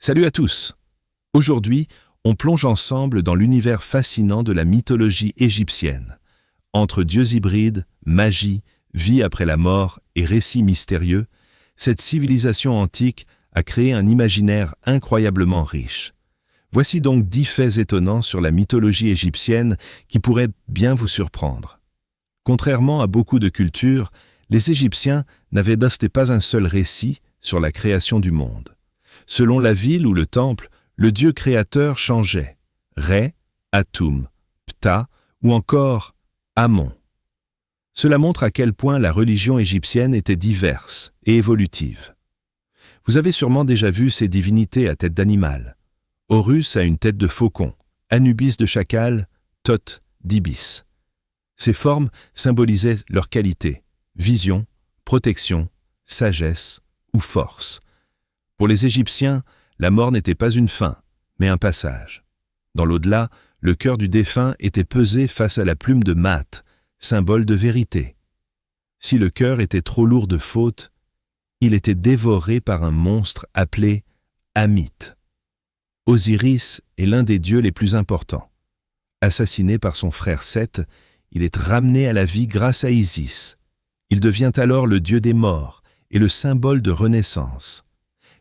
Salut à tous! Aujourd'hui, on plonge ensemble dans l'univers fascinant de la mythologie égyptienne. Entre dieux hybrides, magie, vie après la mort et récits mystérieux, cette civilisation antique a créé un imaginaire incroyablement riche. Voici donc 10 faits étonnants sur la mythologie égyptienne qui pourraient bien vous surprendre. Contrairement à beaucoup de cultures, les Égyptiens n'avaient pas un seul récit sur la création du monde. Selon la ville ou le temple, le dieu créateur changeait. Ré, Atum, Ptah ou encore Amon. Cela montre à quel point la religion égyptienne était diverse et évolutive. Vous avez sûrement déjà vu ces divinités à tête d'animal. Horus a une tête de faucon, Anubis de chacal, Thoth d'ibis. Ces formes symbolisaient leurs qualités, vision, protection, sagesse ou force. Pour les Égyptiens, la mort n'était pas une fin, mais un passage. Dans l'au-delà, le cœur du défunt était pesé face à la plume de Maat, symbole de vérité. Si le cœur était trop lourd de faute, il était dévoré par un monstre appelé Amit. Osiris est l'un des dieux les plus importants. Assassiné par son frère Seth, il est ramené à la vie grâce à Isis. Il devient alors le dieu des morts et le symbole de renaissance.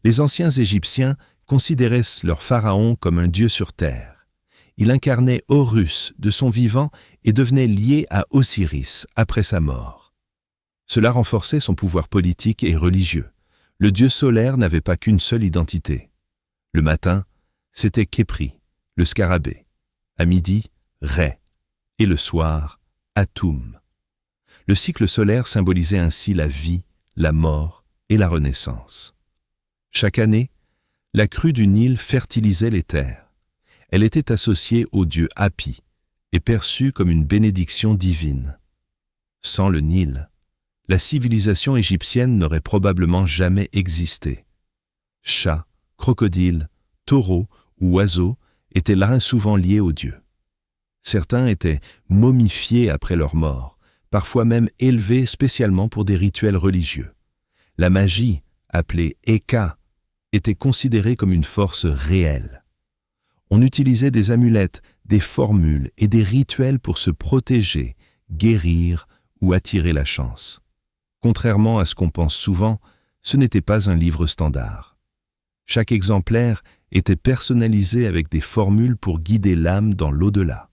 Les anciens Égyptiens considéraient leur pharaon comme un dieu sur terre. Il incarnait Horus de son vivant et devenait lié à Osiris après sa mort. Cela renforçait son pouvoir politique et religieux. Le dieu solaire n'avait pas qu'une seule identité. Le matin, c'était Khépri, le scarabée. À midi, Ré. Et le soir, Atum. Le cycle solaire symbolisait ainsi la vie, la mort et la renaissance. Chaque année, la crue du Nil fertilisait les terres. Elle était associée au dieu Hapi et perçue comme une bénédiction divine. Sans le Nil, la civilisation égyptienne n'aurait probablement jamais existé. Chats, crocodiles, taureaux ou oiseaux étaient là souvent liés aux dieux. Certains étaient momifiés après leur mort, parfois même élevés spécialement pour des rituels religieux. La magie, appelée Eka, était considérée comme une force réelle. On utilisait des amulettes, des formules et des rituels pour se protéger, guérir ou attirer la chance. Contrairement à ce qu'on pense souvent, ce n'était pas un livre standard. Chaque exemplaire était personnalisé avec des formules pour guider l'âme dans l'au-delà.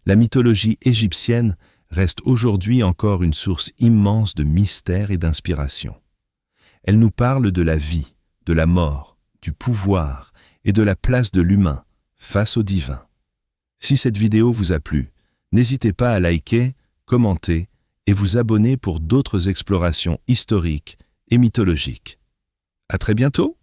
La mythologie égyptienne reste aujourd'hui encore une source immense de mystère et d'inspiration. Elle nous parle de la vie, de la mort, du pouvoir et de la place de l'humain face au divin. Si cette vidéo vous a plu, n'hésitez pas à liker, commenter et vous abonner pour d'autres explorations historiques et mythologiques. À très bientôt!